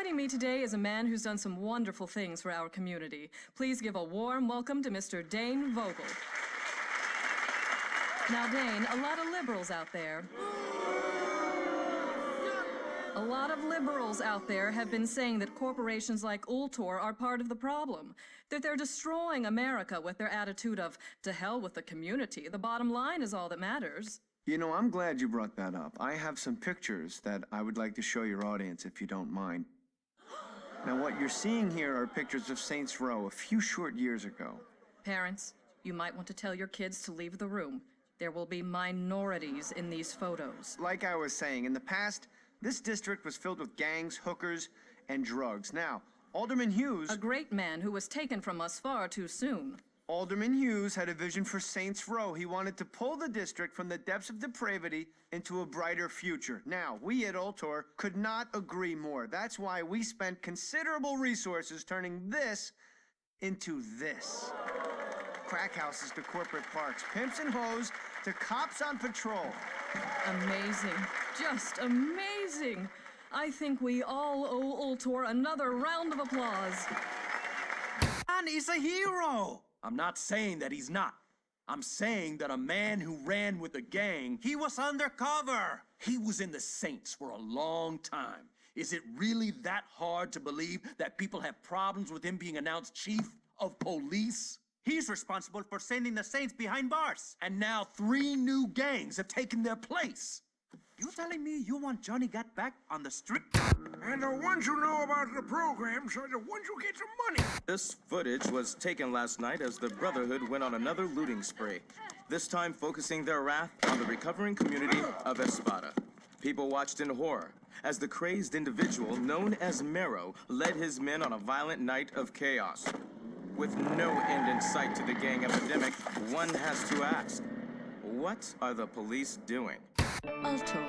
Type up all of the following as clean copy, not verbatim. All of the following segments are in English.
Joining me today is a man who's done some wonderful things for our community. Please give a warm welcome to Mr. Dane Vogel. Now, Dane, a lot of liberals out there have been saying that corporations like Ultor are part of the problem, that they're destroying America with their attitude of, to hell with the community. The bottom line is all that matters. You know, I'm glad you brought that up. I have some pictures that I would like to show your audience, if you don't mind. Now, what you're seeing here are pictures of Saints Row a few short years ago. Parents, you might want to tell your kids to leave the room. There will be minorities in these photos. Like I was saying, in the past, this district was filled with gangs, hookers, and drugs. Now, Alderman Hughes... A great man who was taken from us far too soon. Alderman Hughes had a vision for Saints Row. He wanted to pull the district from the depths of depravity into a brighter future. Now, we at Ultor could not agree more. That's why we spent considerable resources turning this into this. Crack houses to corporate parks, pimps and hoes to cops on patrol. Amazing. Just amazing. I think we all owe Ultor another round of applause. Man is a hero! I'm not saying that he's not. I'm saying that a man who ran with a gang... He was undercover! He was in the Saints for a long time. Is it really that hard to believe that people have problems with him being announced chief of police? He's responsible for sending the Saints behind bars. And now 3 new gangs have taken their place. You telling me you want Johnny Got Back on the street? And the ones who know about the programs are the ones who get some money. This footage was taken last night as the Brotherhood went on another looting spree, this time focusing their wrath on the recovering community of Espada. People watched in horror as the crazed individual known as Mero led his men on a violent night of chaos. With no end in sight to the gang epidemic, one has to ask, what are the police doing? Ultor,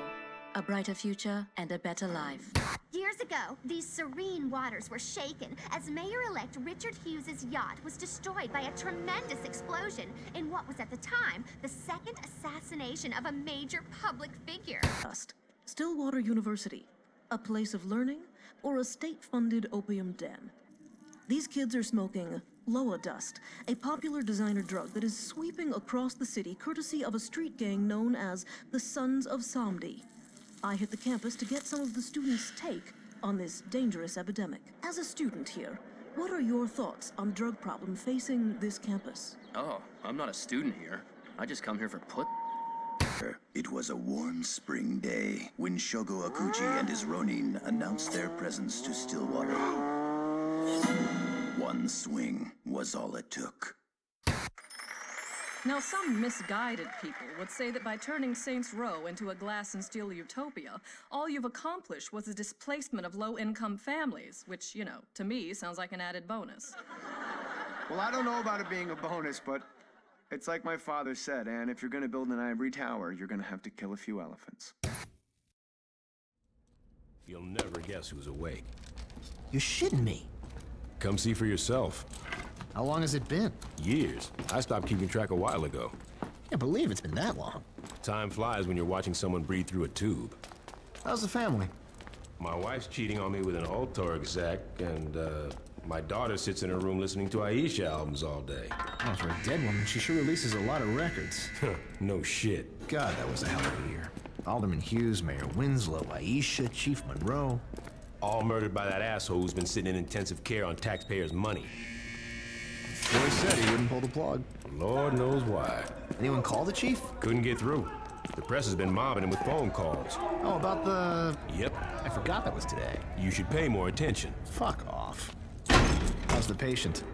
a brighter future and a better life. Years ago, these serene waters were shaken as Mayor-elect Richard Hughes' yacht was destroyed by a tremendous explosion in what was at the time the second assassination of a major public figure. Stillwater University, a place of learning or a state-funded opium den? These kids are smoking Loa Dust, a popular designer drug that is sweeping across the city courtesy of a street gang known as the Sons of Somdi. I hit the campus to get some of the students' take on this dangerous epidemic. As a student here, what are your thoughts on the drug problem facing this campus? Oh, I'm not a student here. I just come here for put. It was a warm spring day when Shogo Akuji and his Ronin announced their presence to Stillwater. One swing was all it took. Now, some misguided people would say that by turning Saints Row into a glass and steel utopia, all you've accomplished was the displacement of low-income families, which, you know, to me sounds like an added bonus. Well, I don't know about it being a bonus, but it's like my father said, and if you're gonna build an ivory tower, you're gonna have to kill a few elephants. You'll never guess who's awake. You're shitting me. Come see for yourself. How long has it been? Years. I stopped keeping track a while ago. Can't believe it's been that long. Time flies when you're watching someone breathe through a tube. How's the family? My wife's cheating on me with an Ultor exec, and my daughter sits in her room listening to Aisha albums all day. Oh, for a dead woman, she sure releases a lot of records. No shit. God, that was a hell of a year. Alderman Hughes, Mayor Winslow, Aisha, Chief Monroe. All murdered by that asshole who's been sitting in intensive care on taxpayers' money. Boy said he wouldn't pull the plug. Lord knows why. Anyone call the chief? Couldn't get through. The press has been mobbing him with phone calls. Oh, about the... Yep. I forgot that was today. You should pay more attention. Fuck off. How's the patient?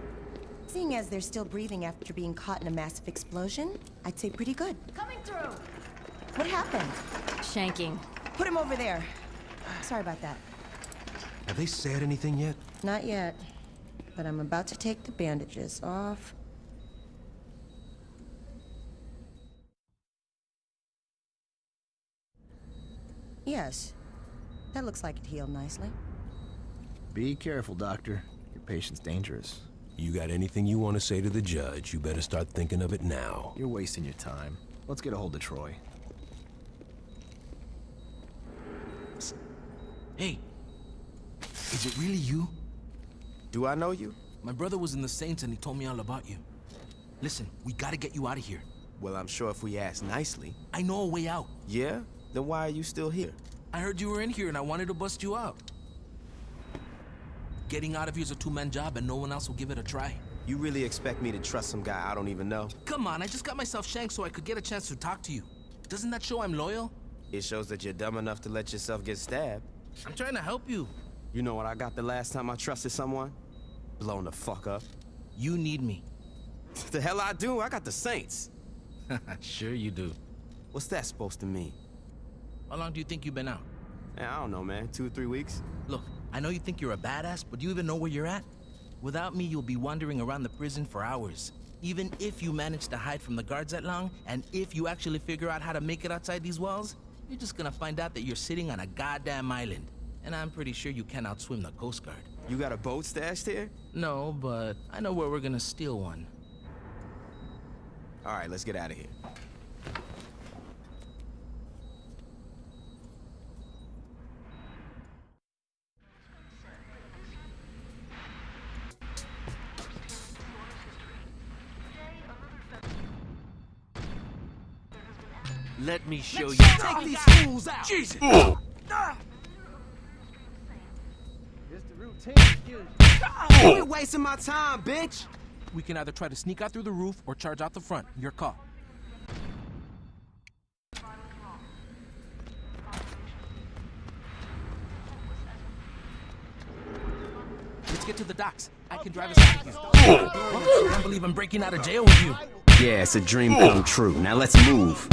Seeing as they're still breathing after being caught in a massive explosion, I'd say pretty good. Coming through! What happened? Shanking. Put him over there. Sorry about that. Have they said anything yet? Not yet. But I'm about to take the bandages off. Yes. That looks like it healed nicely. Be careful, Doctor. Your patient's dangerous. You got anything you want to say to the judge, you better start thinking of it now. You're wasting your time. Let's get a hold of Troy. Hey, Is it really you? Do I know you? My brother was in the Saints and he told me all about you. Listen, we gotta get you out of here. Well, I'm sure if we ask nicely. I know a way out. Yeah? Then why are you still here? I heard you were in here and I wanted to bust you out. Getting out of here is a two-man job and no one else will give it a try. You really expect me to trust some guy I don't even know? Come on, I just got myself shanked so I could get a chance to talk to you. Doesn't that show I'm loyal? It shows that you're dumb enough to let yourself get stabbed. I'm trying to help you. You know what I got the last time I trusted someone? Blown the fuck up. You need me. The hell I do? I got the Saints. Sure you do. What's that supposed to mean? How long do you think you've been out? I don't know, man. 2 or 3 weeks? Look, I know you think you're a badass, but do you even know where you're at? Without me, you'll be wandering around the prison for hours. Even if you manage to hide from the guards that long, and if you actually figure out how to make it outside these walls, you're just gonna find out that you're sitting on a goddamn island. And I'm pretty sure you can't outswim the Coast Guard. You got a boat stashed here? No, but I know where we're gonna steal one. All right, let's get out of here. Let me show you. Take these fools out! Jesus! It's the routine. Quit wasting my time, bitch! We can either try to sneak out through the roof or charge out the front. Your call. Let's get to the docks. I can drive us out of here. I can't believe I'm breaking out of jail with you. Yeah, it's a dream come true. Now let's move.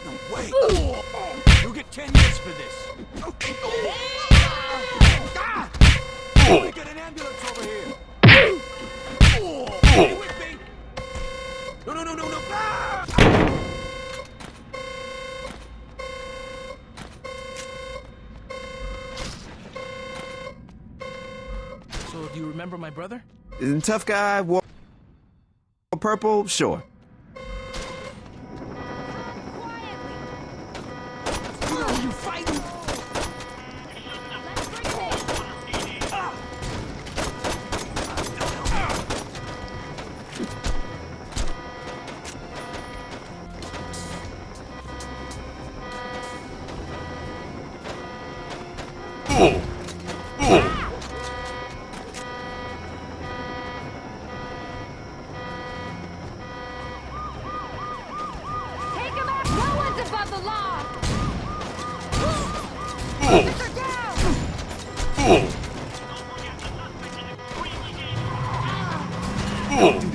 No way! You'll get 10 years for this. We get an ambulance over here. Stay with me. No. So, do you remember my brother? Tough guy, wore purple, sure. You fighting?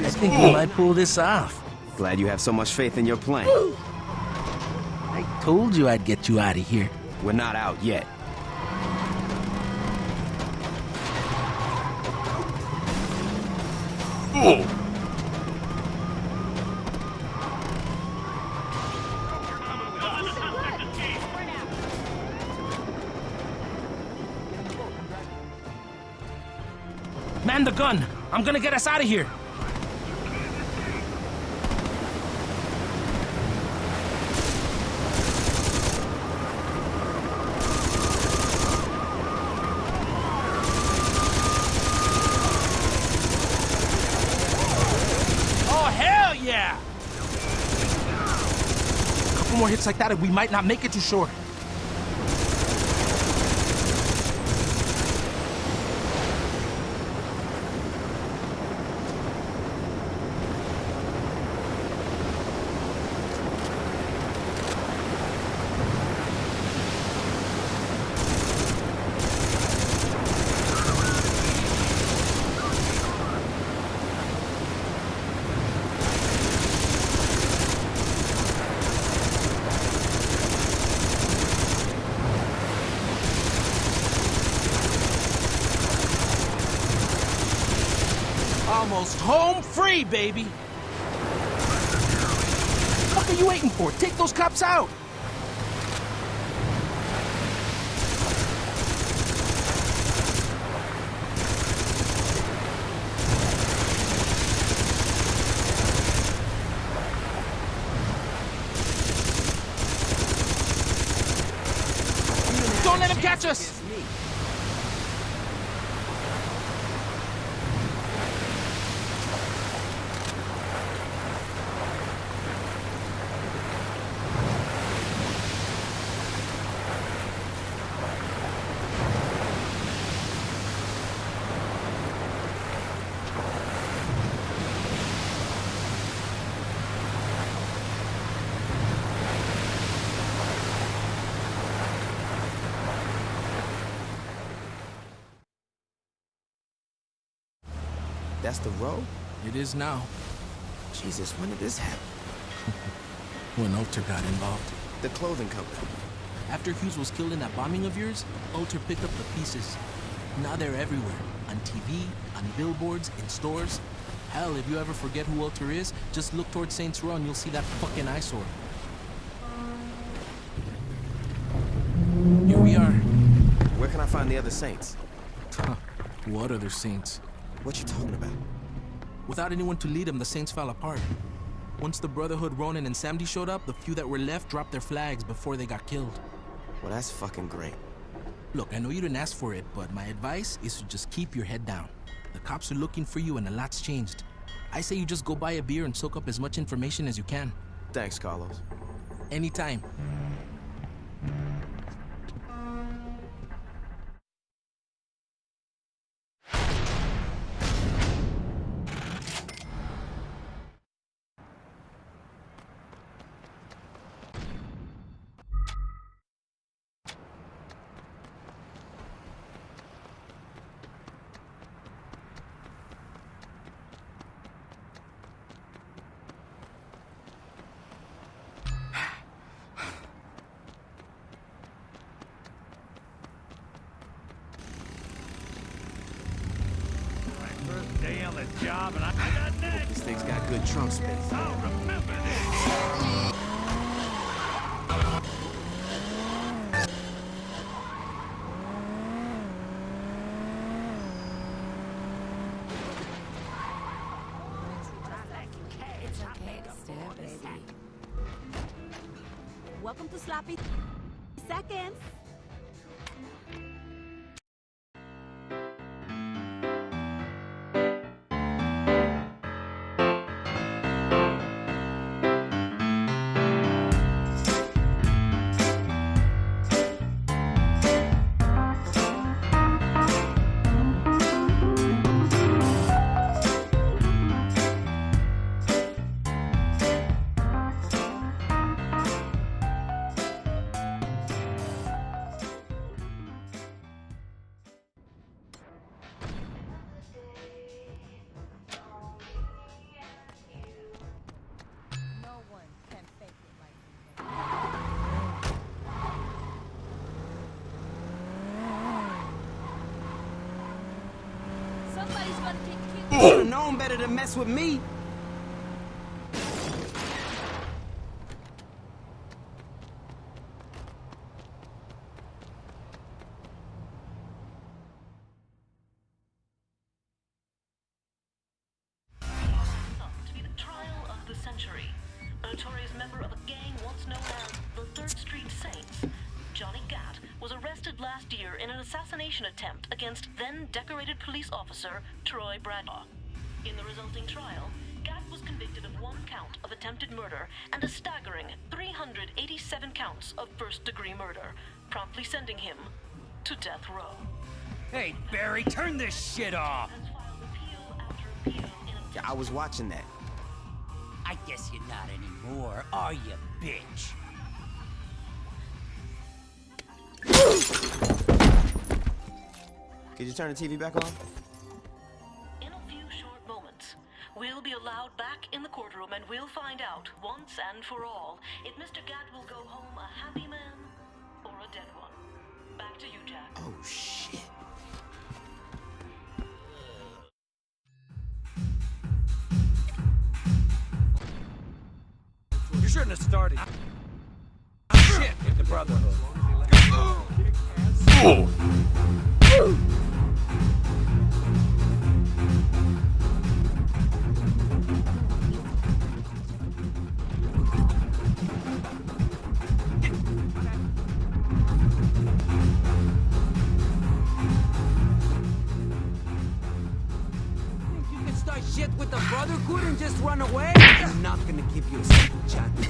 I think we might pull this off. Glad you have so much faith in your plan. I told you I'd get you out of here. We're not out yet. Man the gun! I'm gonna get us out of here! Oh, hell yeah! A couple more hits like that and we might not make it to shore. Almost home free, baby! What are you waiting for? Take those cops out! Don't let him catch us! That's the road? It is now. Jesus, when did this happen? When Alter got involved. The clothing company. After Hughes was killed in that bombing of yours, Alter picked up the pieces. Now they're everywhere. On TV, on billboards, in stores. Hell, if you ever forget who Alter is, just look towards Saints Row and you'll see that fucking eyesore. Here we are. Where can I find the other Saints? What other Saints? What you talking about? Without anyone to lead them, the Saints fell apart. Once the Brotherhood, Ronin, and Samdi showed up, the few that were left dropped their flags before they got killed. Well, that's fucking great. Look, I know you didn't ask for it, but my advice is to just keep your head down. The cops are looking for you and a lot's changed. I say you just go buy a beer and soak up as much information as you can. Thanks, Carlos. Anytime. Day on the job, and I got next. This thing's got good trunk space. I'll remember this. It's okay to stare, baby. Welcome to Sloppy Seconds. Somebody's gonna take You should've known better to mess with me. To be the trial of the century. A notorious member of a gang once known as the 3rd Street Saints, Johnny Gat, was arrested last year in an assassination attempt against then-decorated police officer Troy Bradlaugh. In the resulting trial, Gat was convicted of 1 count of attempted murder and a staggering 387 counts of first-degree murder, promptly sending him to death row. Hey, Barry, turn this shit off! Yeah, I was watching that. I guess you're not anymore, are you, bitch? Could you turn the TV back on? In a few short moments, we'll be allowed back in the courtroom and we'll find out, once and for all, if Mr. Gat will go home a happy man or a dead one. Back to you, Jack. Oh, shit. You shouldn't have started. Shit, with the Brotherhood. You can start shit with the Brotherhood and just run away? I'm not gonna give you a second chance.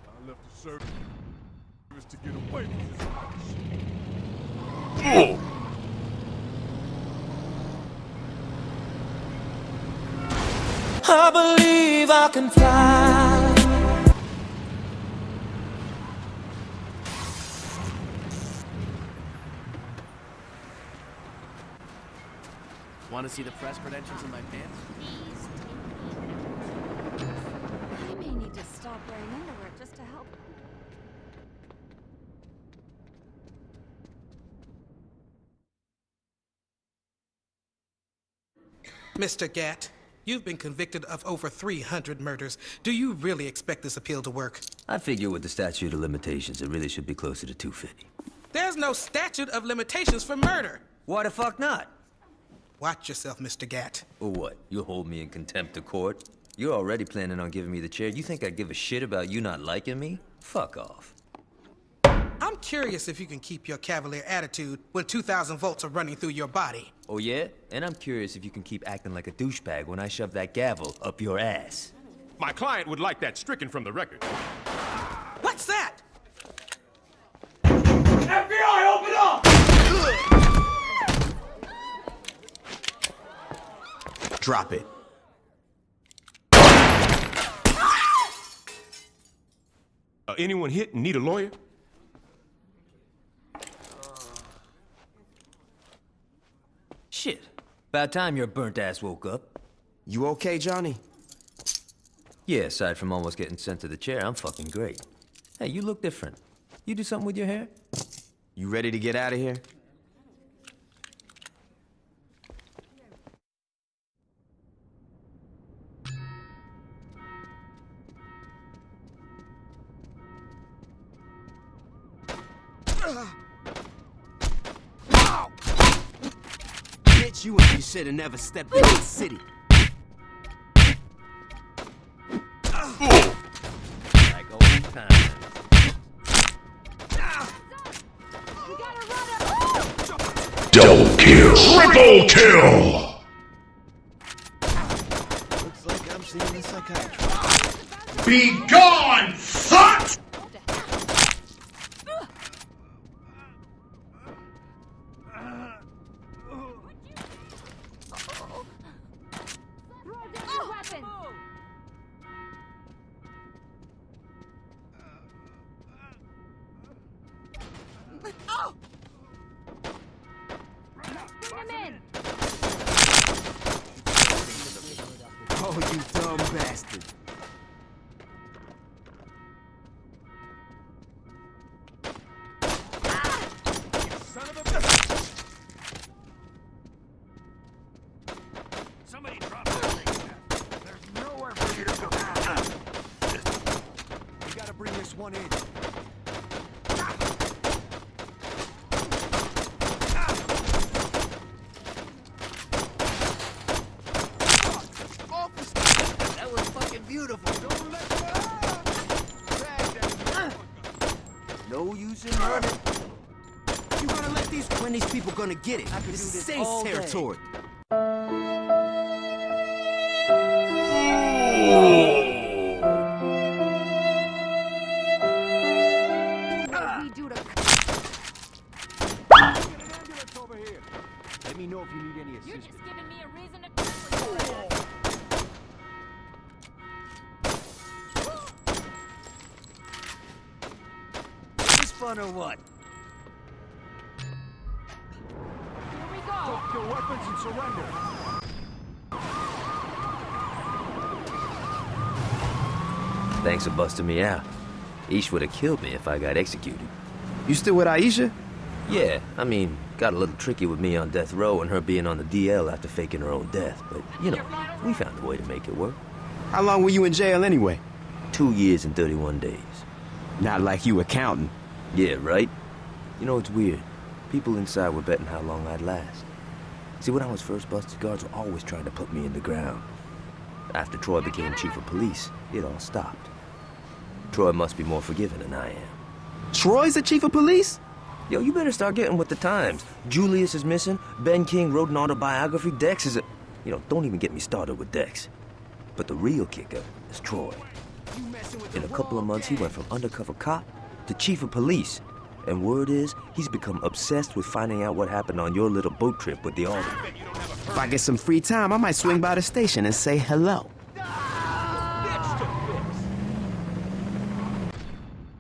I left the service to get away from this shit. I believe I can fly. Want to see the press credentials in my pants? I may need to stop wearing underwear just to help. Mr. Gatt, you've been convicted of over 300 murders. Do you really expect this appeal to work? I figure with the statute of limitations, it really should be closer to 250. There's no statute of limitations for murder. Why the fuck not? Watch yourself, Mr. Gatt. Or what? You'll hold me in contempt of court? You're already planning on giving me the chair. You think I'd give a shit about you not liking me? Fuck off. I'm curious if you can keep your cavalier attitude when 2,000 volts are running through your body. Oh yeah? And I'm curious if you can keep acting like a douchebag when I shove that gavel up your ass. My client would like that stricken from the record. What's that? FBI, open up! Drop it. Anyone hit and need a lawyer? Shit. About time your burnt ass woke up. You okay, Johnny? Yeah, aside from almost getting sent to the chair, I'm fucking great. Hey, you look different. You do something with your hair? You ready to get out of here? Bitch, you and you should have never stepped into the city. Like old times. Double kill. Triple kill. Looks like I'm seeing a psychiatrist. Be gone, slut! Oh, you dumb bastard. Somebody drop this. There's nowhere for you to go. We gotta bring this one in. That was fucking beautiful. No use in running. You gonna let these when these people gonna get it? This is safe territory. Let me know if you need any assistance. You're just giving me a reason to kill you. This fun or what? Here we go. Drop your weapons and surrender. Thanks for busting me out. Ish would have killed me if I got executed. You still with Aisha? Yeah, I mean, got a little tricky with me on death row and her being on the DL after faking her own death. But, you know, we found a way to make it work. How long were you in jail anyway? 2 years and 31 days. Not like you were counting. Yeah, right? You know, it's weird. People inside were betting how long I'd last. See, when I was first busted, guards were always trying to put me in the ground. After Troy became chief of police, it all stopped. Troy must be more forgiving than I am. Troy's the chief of police? Yo, you better start getting with the times. Julius is missing. Ben King wrote an autobiography. Dex is a... You know, don't even get me started with Dex. But the real kicker is Troy. In a couple of months, he went from undercover cop to chief of police. And word is, he's become obsessed with finding out what happened on your little boat trip with the Alderman. If I get some free time, I might swing by the station and say hello.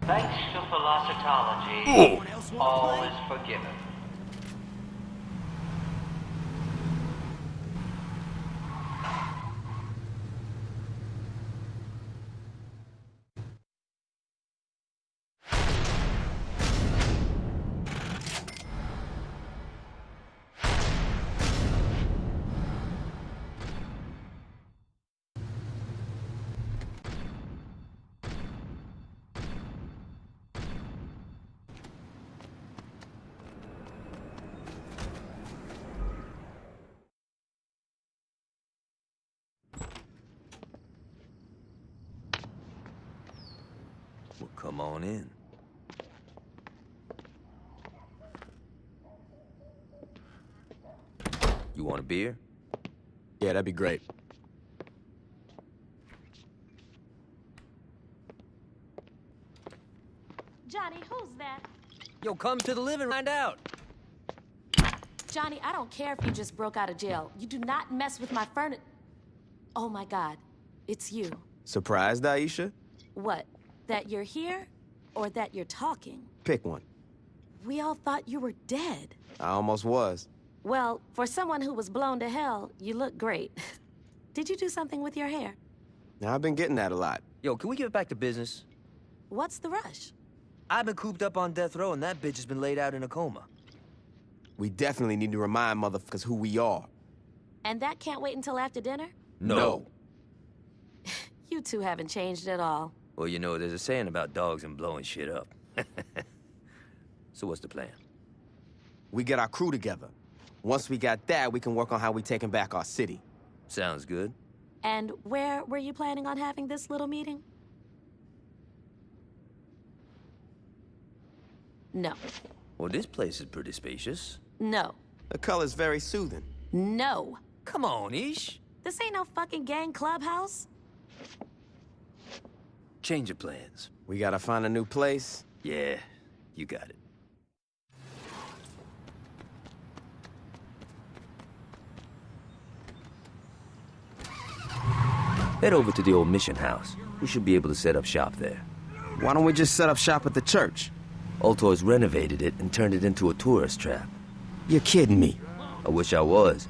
Thanks to philosophy, all is forgiven. Well, come on in. You want a beer? Yeah, that'd be great. Johnny, who's that? Yo, come to the living room and find out. Johnny, I don't care if you just broke out of jail. You do not mess with my furniture. Oh my God, it's you. Surprised, Aisha? What, that you're here or that you're talking? Pick one. We all thought you were dead. I almost was. Well, for someone who was blown to hell, you look great. Did you do something with your hair? Now, I've been getting that a lot. Yo, can we get back to business? What's the rush? I've been cooped up on death row and that bitch has been laid out in a coma. We definitely need to remind motherfuckers who we are. And that can't wait until after dinner? No. You two haven't changed at all. Well, you know, there's a saying about dogs and blowing shit up. So what's the plan? We get our crew together. Once we got that, we can work on how we taking back our city. Sounds good. And where were you planning on having this little meeting? No. Well, this place is pretty spacious. No. The color's very soothing. No. Come on, Ish. This ain't no fucking gang clubhouse. Change of plans. We gotta find a new place. Yeah, you got it. Head over to the old mission house. We should be able to set up shop there. Why don't we just set up shop at the church? Altor's renovated it and turned it into a tourist trap. You're kidding me. I wish I was.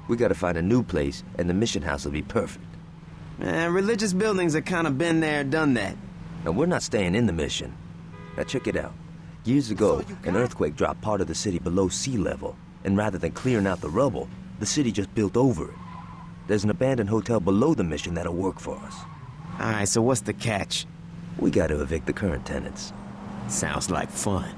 We gotta find a new place, and the mission house will be perfect. Man, religious buildings have kind of been there, done that. Now, we're not staying in the mission. Now, check it out. Years ago, an earthquake dropped part of the city below sea level, and rather than clearing out the rubble, the city just built over it. There's an abandoned hotel below the mission that'll work for us. Alright, so what's the catch? We gotta evict the current tenants. Sounds like fun.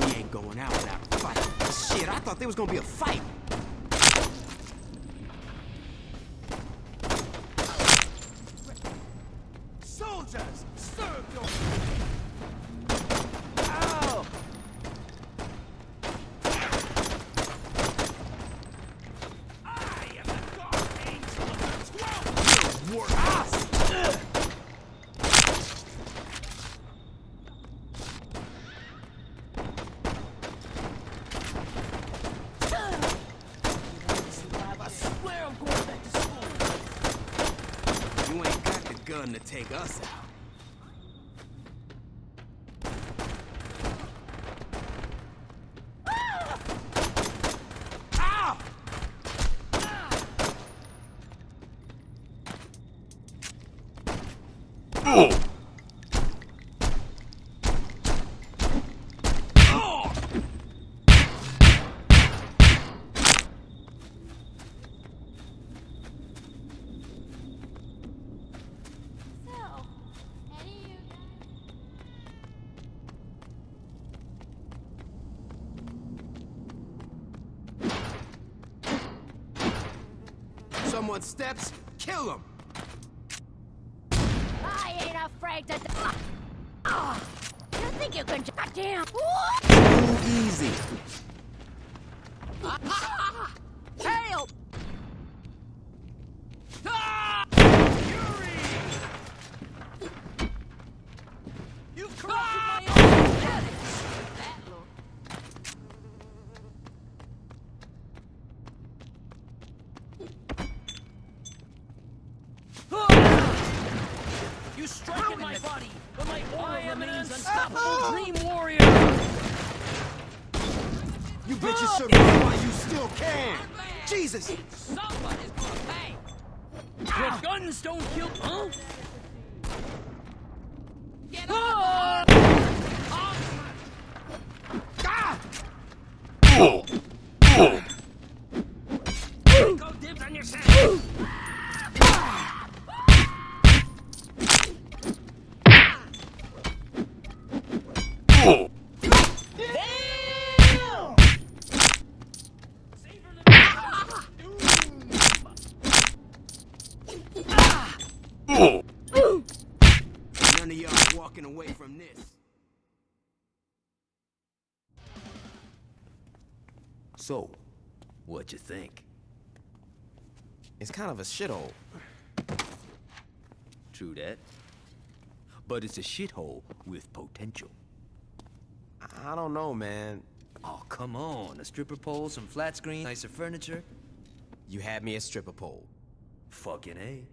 We ain't going out without a fight. Shit, I thought there was gonna be a fight. Soldiers, serve your... Ow! I am the God Angel of the 12th War. You ain't got the gun to take us out. someone steps, kill him. I ain't afraid to die. Oh, you think you can goddamn? Too easy. Help! You've corrupted my own genetics! You struck in my body, but my aura remains unstoppable dream warrior! You bitches should run while you still can. Jesus! Somebody's gonna pay! Your guns don't kill, huh? Get up! Go dibs on yourself! None of y'all walking away from this. So, what'd you think? It's kind of a shithole. True that. But it's a shithole with potential. I don't know, man. Oh, come on. A stripper pole, some flat screen, nicer furniture. You had me at stripper pole. Fucking A.